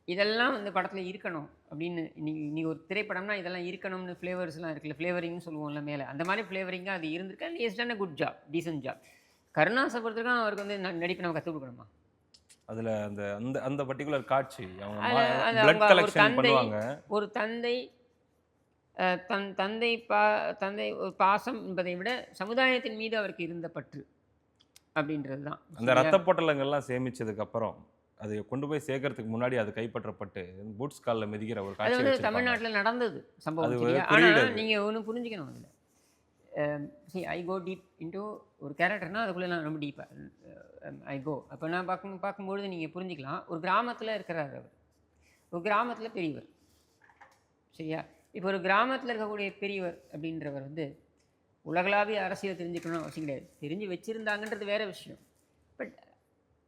இதெல்லாம் வந்து படத்தில் இருக்கணும் அப்படின்னு இன்னைக்கு ஒரு திரைப்படம்னா இதெல்லாம் இருக்கணும்னு ஃப்ளேவர்ஸ்லாம் இருக்குல்ல, ஃப்ளேவரிங்னு சொல்லுவோம்ல மேலே, அந்த மாதிரி ஃப்ளேவரிங்காக அது இருந்திருக்கு. And is done a good job, decent job. கருணாஸை பொறுத்தவரைக்கும் அவருக்கு வந்து நடிப்பு நம்ம கற்றுக் கொடுக்கணுமா? அதுல அந்த அந்த அந்த பர்టిక్యులர் காட்சி அவங்க அது பிளட் அவங்க கலெக்ஷன் பண்ணுவாங்க. ஒரு தந்தை தந்தை ஒரு பாசம் என்பதை விட சமுதாயத்தின் மீது அவருக்கு இருந்த பற்று அப்படின்றது தான். அந்த ரத்த பொட்டலங்கள்லாம் சேமிச்சதுக்கு அப்புறம் அதை கொண்டு போய் சேர்க்கறதுக்கு முன்னாடி அது கைப்பற்றப்பட்டு பூட்ஸ் கால்ல மிதிக்கிற ஒரு அது காட்சி வந்து வச்சிருப்பாங்க. தமிழ்நாட்டில் நடந்தது சம்பவம். அது சரியா? குறியீடு ஆனால் அது. நீங்கள் ஒன்று புரிஞ்சுக்கணும் அதில். ஐ கோ டீப் இன்டூ ஒரு கேரக்டர்னால் அதுக்குள்ளே நான் ரொம்ப டீப்பாக ஐ கோ. அப்போ நான் பார்க்கும்பொழுது நீங்கள் புரிஞ்சுக்கலாம். ஒரு கிராமத்தில் இருக்கிறார் அவர், ஒரு கிராமத்தில் பெரியவர். சரியா? இப்போ ஒரு கிராமத்தில் இருக்கக்கூடிய பெரியவர் அப்படின்றவர் வந்து உலகளாவிய அரசியல் தெரிஞ்சுக்கணும்னு அவசியம் கிடையாது. தெரிஞ்சு வச்சுருந்தாங்கன்றது வேறு விஷயம். பட்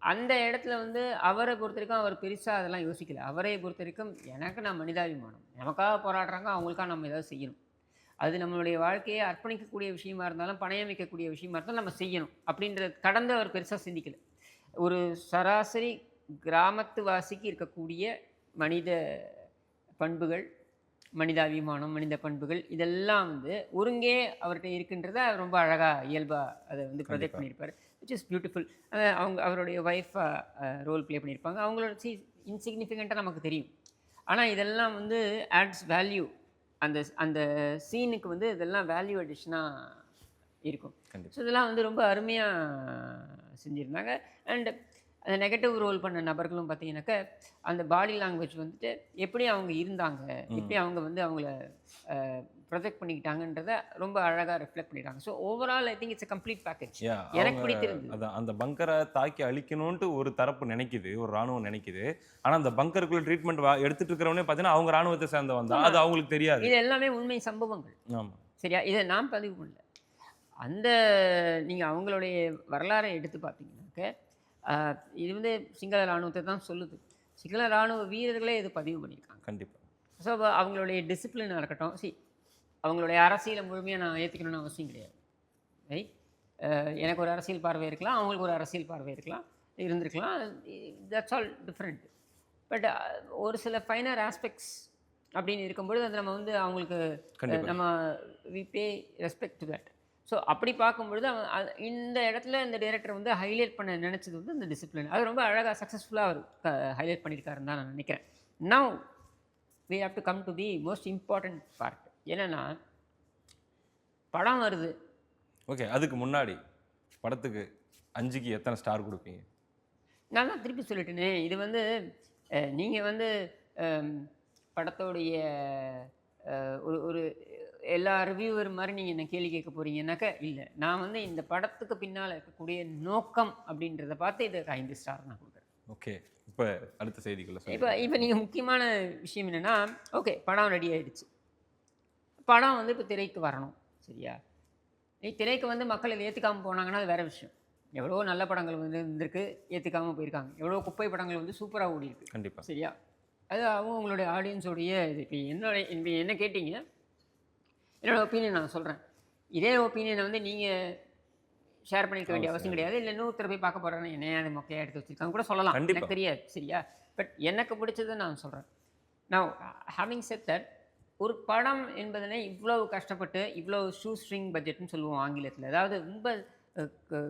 அந்த இடத்துல வந்து அவரை பொறுத்த வரைக்கும் அவர் பெருசாக அதெல்லாம் யோசிக்கல. அவரை பொறுத்த வரைக்கும் எனக்கு நான் மனிதாபிமானம், நமக்காக போராடுறாங்க, அவங்களுக்காக நம்ம ஏதாவது செய்யணும். அது நம்மளுடைய வாழ்க்கையை அர்ப்பணிக்கக்கூடிய விஷயமா இருந்தாலும் பணயம் வைக்கக்கூடிய விஷயமா இருந்தாலும் நம்ம செய்யணும் அப்படின்றது கடந்து அவர் பெருசாக சிந்திக்கல. ஒரு சராசரி கிராமத்து வாசிக்கு இருக்கக்கூடிய மனித பண்புகள், மனிதாபிமானம், மனித பண்புகள் இதெல்லாம் வந்து ஒருங்கே அவர்கிட்ட இருக்குன்றத ரொம்ப அழகாக இயல்பாக அதை வந்து ப்ரொஜெக்ட் பண்ணியிருப்பார். Which is beautiful. அவருடைய ஒய்ஃபாக ரோல் ப்ளே பண்ணியிருப்பாங்க. அவங்களோட இன்சிக்னிஃபிகண்ட்டாக நமக்கு தெரியும். ஆனால் இதெல்லாம் வந்து ஆட்ஸ் வேல்யூ, அந்த அந்த சீனுக்கு வந்து இதெல்லாம் வேல்யூ அடிஷனாக இருக்கும். ஸோ இதெல்லாம் வந்து ரொம்ப அருமையாக செஞ்சுருந்தாங்க. அண்ட் அந்த நெகட்டிவ் ரோல் பண்ண நபர்களும் பார்த்தீங்கன்னாக்கா அந்த பாடி லாங்குவேஜ் வந்துட்டு எப்படி அவங்க இருந்தாங்க, எப்படி அவங்க வந்து அவங்கள ப்ரொஜெக்ட் பண்ணிக்கிட்டாங்கன்றத ரொம்ப அழகாக ரிஃப்ளெக்ட் பண்ணிட்டாங்க. So overall I think it's a complete package. எனக்கு பிடித்திருந்தது. அதான் அந்த பங்கரை தாக்கி அழிக்கணும்ட்டு ஒரு தரப்பு நினைக்குது, ஒரு ராணுவம் நினைக்குது. ஆனால் அந்த பங்கருக்குள்ள ட்ரீட்மெண்ட் எடுத்துட்டு இருக்கிறவனே பார்த்தீங்கன்னா அவங்க ராணுவத்தை சேர்ந்தவன் தான். அது அவங்களுக்கு தெரியாது. இது எல்லாமே உண்மை சம்பவங்கள். ஆமாம். சரியா? இதை நான் பதிவு பண்ணல. அந்த நீங்கள் அவங்களுடைய வரலாறை எடுத்து பார்த்தீங்கன்னாக்க இது வந்து சிங்கள இராணுவத்தை தான் சொல்லுது. சிங்கள இராணுவ வீரர்களே இது பதிவு பண்ணியிருக்காங்க. கண்டிப்பாக. ஸோ அவங்களுடைய டிசிப்ளினாக இருக்கட்டும், அவங்களுடைய அரசியலை முழுமையாக நான் ஏற்றுக்கணும்னு அவசியம் கிடையாது. ரைட்? எனக்கு ஒரு அரசியல் பார்வை இருக்கலாம், அவங்களுக்கு ஒரு அரசியல் பார்வை இருந்திருக்கலாம். That's all different. பட் ஒரு சில ஃபைனர் ஆஸ்பெக்ட்ஸ் அப்படின்னு இருக்கும்பொழுது அது நம்ம வந்து அவங்களுக்கு நம்ம we pay respect to that. So அப்படி பார்க்கும்பொழுது இந்த இடத்துல இந்த டைரக்டர் வந்து ஹைலைட் பண்ண நினச்சது வந்து இந்த டிசிப்ளின். அது ரொம்ப அழகாக சக்ஸஸ்ஃபுல்லாக அவர் ஹைலைட் பண்ணியிருக்காருன்னு தான் நான் நினைக்கிறேன். Now we have to come to the most important part. என்னென்னா படம் வருது. ஓகே. அதுக்கு முன்னாடி படத்துக்கு 5க்கு எத்தனை ஸ்டார் குடுப்பீங்க? நான் தான் திருப்பி சொல்லிட்டேனே, இது வந்து நீங்க வந்து அம் படத்தோடைய ஒரு ஒரு எல்லா ரிவ்யூவர் மாரி நீங்க என்ன கேள்வி கேட்க போறீங்கன்னாக்கா, இல்ல. நான் வந்து இந்த படத்துக்கு பின்னால இருக்கக்கூடிய நோக்கம் அப்படின்றத பார்த்து இதுக்கு 5 ஸ்டார் நான் குடுக்குறேன். ஓகே. இப்ப அடுத்த செய்திக்குள்ள இப்ப சொல்லுங்க. இப்ப நீங்க முக்கியமான விஷயம் என்னன்னா, ஓகே படம் ரெடி ஆயிடுச்சு. படம் வந்து இப்ப திரைக்கு வரணும். சரியா? திரைக்கு வந்து மக்கள் இத ஏத்துக்காம போனாங்கன்னா, அது வேற விஷயம். எவ்வளவோ நல்ல படங்கள் வந்து இருந்திருக்கு, ஏத்துக்காம போயிருக்காங்க. எவ்வளவோ குப்பை படங்கள் வந்து சூப்பரா ஓடியிருக்கு. கண்டிப்பா. சரியா? அது அவங்களுடைய ஆடியன்ஸோடைய இது. இப்ப என்ன கேட்டீங்க, என்னோட ஒப்பீனியன் நான் சொல்றேன். இதே ஒப்பீனியன வந்து நீங்க ஷேர் பண்ணிக்க வேண்டிய அவசியம் கிடையாது. இல்ல இன்னொருத்தர் போய் பார்க்க போறாருன்னா, என்னையா இது மொக்கையா எடுத்து வச்சிருக்காங்கன்னு கூட சொல்லலாம். கண்டிப்பா. எனக்கு தெரியாது. சரியா? பட் எனக்கு பிடிச்சத நான் சொல்றேன். நவ் ஹேவிங் செட் தட் ஒரு படம் என்பதனை இவ்வளவு கஷ்டப்பட்டு, இவ்வளவு ஷூ ஸ்ட்ரிங் பட்ஜெட்ன்னு சொல்லுவோம் ஆங்கிலத்தில. அதாவது ரொம்ப அ க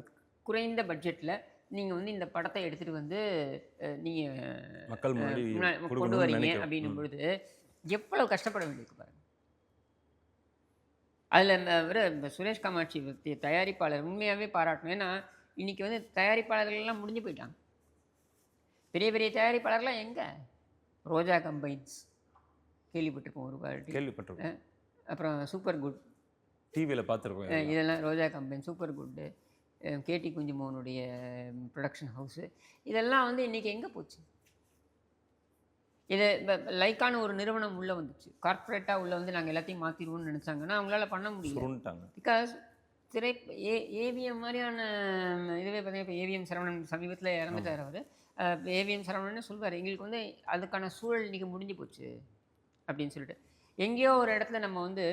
குறைந்த பட்ஜெட்ல நீங்க வந்து இந்த படத்த எடுத்துட்டு வந்து நீங்க மக்கள் முன்னாடி கொண்டு குடுக்கணும்னு வரீங்க நினைக்கிறோம். அப்படின்னும் பொழுது, எவ்வளவு கஷ்டப்பட வேண்டியிருக்கு பாருங்க. அதில இவரு சுரேஷ் காமாட்சி தயாரிப்பாளர் உண்மையாவே பாராட்டணும். ஏன்னா, இன்னைக்கு வந்து தயாரிப்பாளர்கள் எல்லாம் முடிஞ்சு போயிட்டாங்க. பெரிய பெரிய தயாரிப்பாளர்லாம் எங்க? ரோஜா கம்பைன்ஸ் கேள்விப்பட்டிருப்போம் ஒரு வாட்டி. கேள்விப்பட்டிருக்கோம். அப்புறம் சூப்பர் குட். டிவில பார்த்துருக்கோம் இதெல்லாம். இதெல்லாம் ரோஜா கம்பெனி, சூப்பர் குட்டு, கேடி குஞ்சுமோனுடைய புரொடக்ஷன் ஹவுஸு. இதெல்லாம் வந்து இன்னைக்கு எங்க போச்சு? இது லைக்கான ஒரு நிறுவனம் உள்ள வந்துச்சு. கார்ப்பரேட்டா உள்ள வந்து நாங்க எல்லாத்தையும் மாத்திருவோம்னு நெனச்சாங்கன்னா, அவங்களால பண்ண முடியல. சுருண்டுட்டாங்க. பிகாஸ் திரை ஏவிஎம் மாரியான இதுவே பார்த்தீங்கன்னா, இப்ப ஏவிஎம் சரவணன் சமீபத்தில இறந்துட்டாரு அவரு. ஏவிஎம் சரவணனே சொல்வாரு, "எங்களுக்கு வந்து அதுக்கான சூழல் இன்னைக்கு முடிஞ்சு போச்சு." அப்படின்னு சொல்லிட்டு. எங்கேயோ ஒரு இடத்துல நம்ம வந்து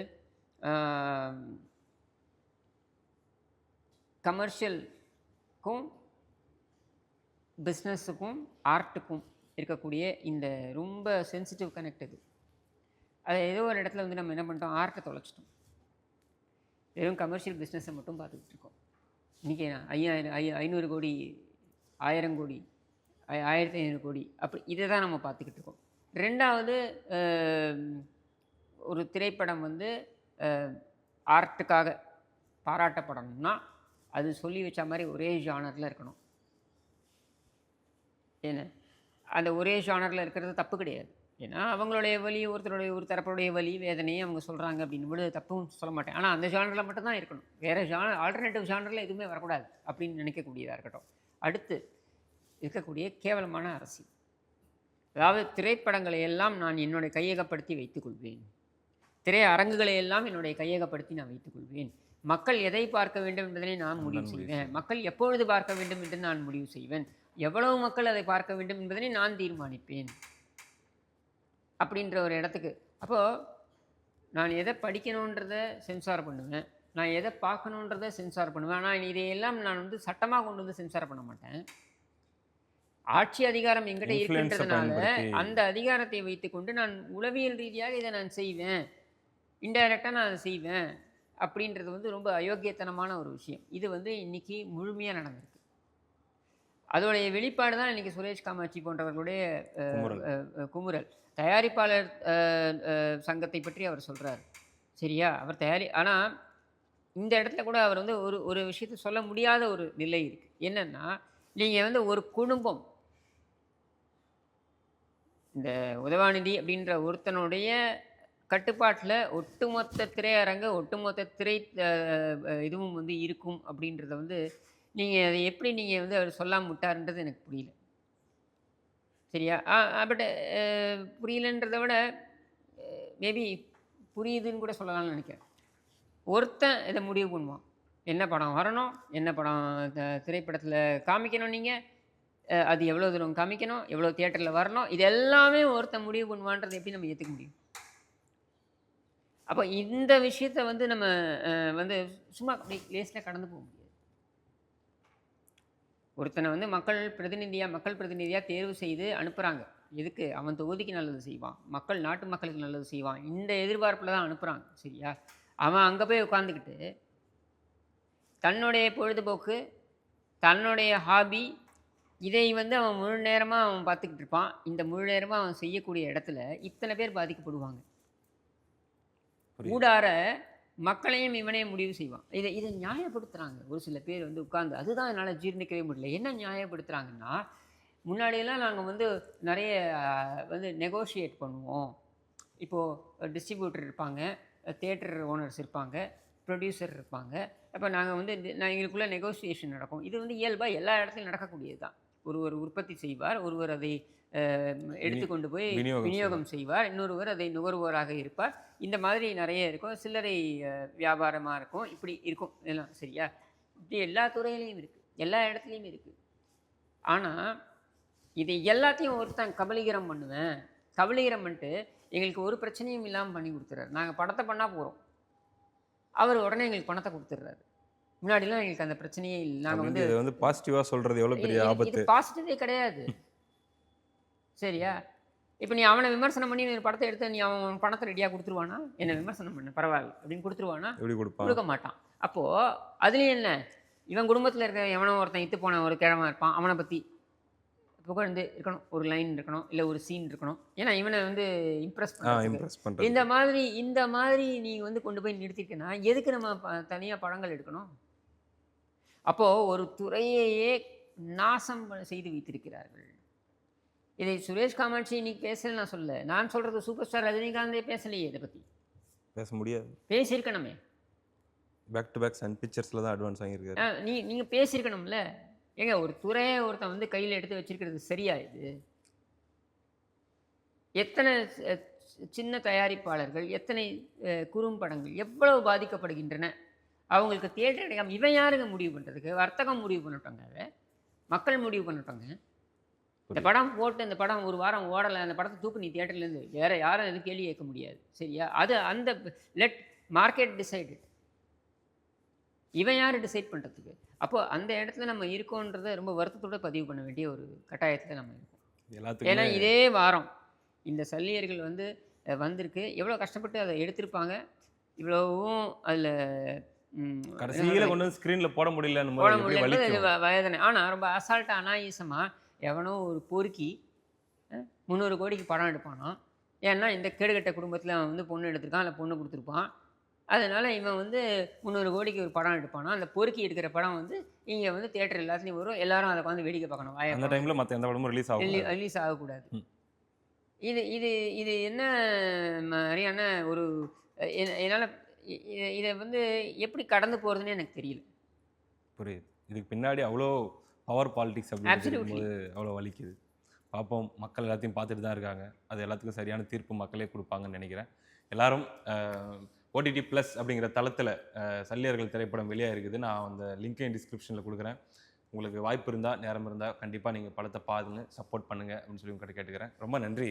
ஆ கமர்ஷியலுக்கும், பிஸ்னஸுக்கும், ஆர்ட்டுக்கும் இருக்கக்கூடிய இந்த ரொம்ப சென்சிட்டிவ் கனெக்ட் இது. அது ஏதோ ஒரு இடத்துல வந்து நம்ம என்ன பண்ணிட்டோம், ஆர்ட்ட தொலைச்சிட்டோம். வெறும் கமர்ஷியல் பிஸ்னஸை மட்டும் பார்த்துக்கிட்டு இருக்கோம். இன்றைக்கி 500 கோடி, 1000 கோடி, 1500 கோடி அப்படி இதை தான் நம்ம பார்த்துக்கிட்டு இருக்கோம். 2வது ஒரு திரைப்படம் வந்து ஆர்ட்டுக்காக பாராட்டப்படணும்னா, அது சொல்லி வச்ச மாதிரி ஒரே ஜானரில் இருக்கணும். ஏன்னா அந்த ஒரே ஜானரில் இருக்கிறது தப்பு கிடையாது. ஏன்னா அவங்களுடைய வலி, ஒரு தரப்புடைய வலி, வேதனையை அவங்க சொல்கிறாங்க அப்படின்னும்போது தப்பும் சொல்ல மாட்டேன். ஆனால் அந்த ஜானரில் மட்டும் தான் இருக்கணும். வேறு ஆல்டர்னேட்டிவ் ஜானரில் எதுவுமே வரக்கூடாது அப்படின்னு நினைக்கக்கூடியதாக இருக்கட்டும். அடுத்து இருக்கக்கூடிய கேவலமான அரசியல். அதாவது திரைப்படங்களை எல்லாம் நான் என்னுடைய கையகப்படுத்தி வைத்துக்கொள்வேன். திரையரங்குகளை எல்லாம் என்னுடைய கையகப்படுத்தி நான் வைத்துக்கொள்வேன். மக்கள் எதை பார்க்க வேண்டும் என்பதனை நான் முடிவு செய்வேன். மக்கள் எப்பொழுது பார்க்க வேண்டும் என்று நான் முடிவு செய்வேன். எவ்வளவு மக்கள் அதை பார்க்க வேண்டும் என்பதனை நான் தீர்மானிப்பேன். அப்படின்ற ஒரு இடத்துக்கு. அப்போது நான் எதை படிக்கணுன்றத சென்சார் பண்ணுவேன். நான் எதை பார்க்கணுன்றத சென்சார் பண்ணுவேன். ஆனால் இதையெல்லாம் நான் வந்து சட்டமாக கொண்டு வந்து சென்சார் பண்ண மாட்டேன். ஆட்சி அதிகாரம் என்கிட்ட இருக்கின்றதுனால அந்த அதிகாரத்தை வைத்துக்கொண்டு நான் உளவியல் ரீதியாக இதை நான் செய்வேன். இன்டைரக்டாக நான் அதை செய்வேன். அப்படின்றது வந்து ரொம்ப அயோக்கியத்தனமான ஒரு விஷயம். இது வந்து இன்றைக்கி முழுமையாக நடந்திருக்கு. அதோடைய வெளிப்பாடு தான் இன்றைக்கி சுரேஷ் காமாட்சி போன்றவர்களுடைய குமுறல். தயாரிப்பாளர் சங்கத்தை பற்றி அவர் சொல்கிறார். சரியா? அவர் ஆனால் இந்த இடத்துல கூட அவர் வந்து ஒரு விஷயத்தை சொல்ல முடியாத ஒரு நிலை இருக்குது. என்னென்னா, நீங்கள் வந்து ஒரு குடும்பம், இந்த உதவாநிதி அப்படின்ற ஒருத்தனுடைய கட்டுப்பாட்டில் ஒட்டுமொத்த திரையரங்கு, ஒட்டுமொத்த திரை இதுவும் வந்து இருக்கும் அப்படின்றத வந்து நீங்கள் அதை எப்படி நீங்கள் வந்து அவர் சொல்லாமல் விட்டாருன்றது எனக்கு புரியல. சரியா? பட் புரியலன்றதை விட மேபி புரியுதுன்னு கூட சொல்லலாம்னு நினைக்கிறேன். ஒருத்தன் இதை முடிவு பண்ணுவான். என்ன படம் வரணும், என்ன படம் திரைப்படத்தில் காமிக்கணும், நீங்கள் அது எவ்வளோ தூரம் காமிக்கணும், எவ்வளோ தியேட்டரில் வரணும், இது எல்லாமே ஒருத்தன் முடிவு பண்ணுவான்றதை எப்படி நம்ம ஏற்றுக்க முடியும்? அப்போ இந்த விஷயத்த வந்து நம்ம வந்து சும்மா அப்படி லேஸில் கடந்து போக முடியாது. ஒருத்தனை வந்து மக்கள் பிரதிநிதியாக தேர்வு செய்து அனுப்புகிறாங்க. எதுக்கு? அவன் தொகுதிக்கு நல்லது செய்வான், நாட்டு மக்களுக்கு நல்லது செய்வான், இந்த எதிர்பார்ப்பில் தான் அனுப்புகிறாங்க. சரியா? அவன் அங்கே போய் உட்காந்துக்கிட்டு தன்னுடைய பொழுதுபோக்கு, தன்னுடைய ஹாபி, இதை வந்து அவன் முழு நேரமாக அவன் பார்த்துக்கிட்டு இருப்பான். இந்த முழு நேரமாக அவன் செய்யக்கூடிய இடத்துல இத்தனை பேர் பாதிக்கப்படுவாங்க. ஊடார மக்களையும் இவனே முடிவு செய்வான். இதை நியாயப்படுத்துறாங்க ஒரு சில பேர் வந்து உட்கார்ந்து. அதுதான் என்னால ஜீரணிக்கவே முடியல. என்ன நியாயப்படுத்துறாங்கன்னா, முன்னாடியெல்லாம் நாங்க வந்து நெறைய வந்து நெகோஷியேட் பண்ணுவோம். இப்போ டிஸ்ட்ரிபியூட்டர் இருப்பாங்க, தியேட்டர் ஓனர்ஸ் இருப்பாங்க, ப்ரொடியூசர் இருப்பாங்க. அப்ப நாங்க வந்து எங்களுக்குள்ள நெகோசியேஷன் நடக்கும். இது வந்து இயல்பா எல்லா இடத்துலயும் நடக்கக்கூடியது தான். ஒருவர் உற்பத்தி செய்வார், ஒருவர் அதை எடுத்துக்கொண்டு போய் விநியோகம் விநியோகம் செய்வார், இன்னொருவர் அதை நுகர்வோராக இருப்பார். இந்த மாதிரி நெறைய இருக்கும். சில்லறை வியாபாரமா இருக்கும். இப்படி இருக்கும் எல்லாம் சரியா? இப்படி எல்லா துறையிலயும் இருக்கு. எல்லா இடத்துலயும் இருக்கு. ஆனா, இது எல்லாத்தையும் ஒருத்தன் கபலீகரம் பண்ணுவேன். கபலீகரம் பண்ணிட்டு எங்களுக்கு ஒரு பிரச்சனையும் இல்லாம பண்ணி குடுத்துறாரு. நாங்க படத்த பண்ணா போறோம். அவர் உடனே எங்களுக்கு பணத்த குடுத்துடுறாரு. முன்னாடிலாம் எங்களுக்கு அந்த பிரச்சனையே இல்ல. நாங்க வந்து அப்படிங்கிறது வந்து பாசிட்டிவா சொல்றது எவ்வளவு பெரிய இது ஆபத்து. பாசிட்டிவே கிடையாது. சரியா? இப்ப நீ அவன விமர்சனம் பண்ணி நீ ஒரு படத்த எடுத்து நீ அவன் பணத்த ரெடியா குடுத்துருவானா? என்ன விமர்சனம் பண்ணு பரவாயில்ல அப்படின்னு குடுத்துருவானா? எப்படி கொடுப்பான்? குடுக்க மாட்டான். அப்போ அதுலயும் என்ன? இவன் குடும்பத்துல இருக்க எவனோ ஒருத்தன் இத்து போன ஒரு கிழவன் இருப்பான். அவன பத்தி புகழ்ந்து இருக்கணும். ஒரு லைன் இருக்கணும். இல்ல ஒரு சீன் இருக்கணும். ஏன்னா இவன வந்து இம்ப்ரெஸ் பண்றதுக்கு. இம்ப்ரெஸ் பண்றது. இந்த மாதிரி நீ வந்து கொண்டு போய் நிறுத்திட்டேன்னா, எதுக்கு நம்ம தனியா படங்கள் எடுக்கணும்? அப்போ ஒரு துறையையே நாசம் செய்து வைத்திருக்கிறார்கள். இதை சுரேஷ் காமாட்சி இன்னைக்கு பேசல நான் சொல்லல. நான் சொல்றது சூப்பர் ஸ்டார் ரஜினிகாந்தே பேசலையே இதை பத்தி. பேச முடியாது. பேசியிருக்கணுமே. பேக் டு பேக் சன் பிக்சர்ஸ்ல தான் அட்வான்ஸ் வாங்கியிருக்காரு. நீங்க பேசியிருக்கணும்ல. ஏங்க ஒரு துறையை ஒருத்தன் வந்து கையில் எடுத்து வச்சிருக்கிறது சரியா இது? எத்தனை சின்ன தயாரிப்பாளர்கள், எத்தனை குறும்படங்கள் எவ்வளவு பாதிக்கப்படுகின்றன? அவங்களுக்கு தியேட்டர் கிடைக்காம இவன் யாருங்க முடிவு பண்ணுறதுக்கு? வர்த்தகம் முடிவு பண்ணட்டோங்க, அதை மக்கள் முடிவு பண்ணட்டோங்க. இந்த படம் போட்டு இந்த படம் ஒரு வாரம் ஓடலை, அந்த படத்தை தூக்கு நீ தியேட்டர்லேருந்து வேற யாரும் எதுவும் கேள்வி கேட்க முடியாது. சரியா? அது அந்த லெட் மார்க்கெட் டிசைடு. இவன் யார் டிசைட் பண்ணுறதுக்கு? அப்போ அந்த இடத்துல நம்ம இருக்கோன்றதை ரொம்ப வருத்தத்தோட பதிவு பண்ண வேண்டிய ஒரு கட்டாயத்தில் நம்ம இருக்கோம். ஏன்னா இதே வாரம் இந்த சல்லியர்கள் வந்து வந்திருக்கு. எவ்வளோ கஷ்டப்பட்டு அதை எடுத்திருப்பாங்க. இவ்வளவும் அதில் கடைசியில் கொண்டு வந்து ஸ்க்ரீனில் போட முடியல வயதனை. ஆனால் ரொம்ப அசால்ட்டாக அனாயாசமாக எவனோ ஒரு பொறுக்கி 300 கோடிக்கு படம் எடுப்பானா? ஏன்னா இந்த கேடுகட்ட குடும்பத்தில் அவன் வந்து பொண்ணு எடுத்திருக்கான், இல்லை பொண்ணு கொடுத்துருப்பான். அதனால் இவன் வந்து 300 கோடிக்கு ஒரு படம் எடுப்பானா? அந்த பொறுக்கி எடுக்கிற படம் வந்து இங்கே வந்து தியேட்டர் எல்லாத்துலேயும் வரும். எல்லாரும் அதை வந்து வேடிக்கை பார்க்கணும். அந்த டைமில் மற்ற எந்த படமும் ரிலீஸ் ஆகக்கூடாது. இது இது இது என்ன மாதிரியான ஒரு என்னால் இதை வந்து எப்படி கடந்து போகிறதுன்னு எனக்கு தெரியல. புரியுது. இதுக்கு பின்னாடி அவ்வளோ பவர் பாலிடிக்ஸ் அப்படின்னு அவ்வளோ வலிக்குது. பார்ப்போம். மக்கள் எல்லாத்தையும் பார்த்துட்டு தான் இருக்காங்க. அது எல்லாத்துக்கும் சரியான தீர்ப்பு மக்களே கொடுப்பாங்கன்னு நினைக்கிறேன். எல்லாரும் ஓடிடி ப்ளஸ் அப்படிங்கிற தளத்தில் சல்லியர்கள் திரைப்படம் வெளியாக இருக்குது. நான் அந்த லிங்கையும் டிஸ்கிரிப்ஷனில் கொடுக்குறேன். உங்களுக்கு வாய்ப்பு இருந்தால், நேரம் இருந்தால் கண்டிப்பாக நீங்கள் படத்தை பாருங்க, சப்போர்ட் பண்ணுங்கள் அப்படின்னு சொல்லி உங்கள்கிட்ட கேட்டுக்கிறேன். ரொம்ப நன்றி.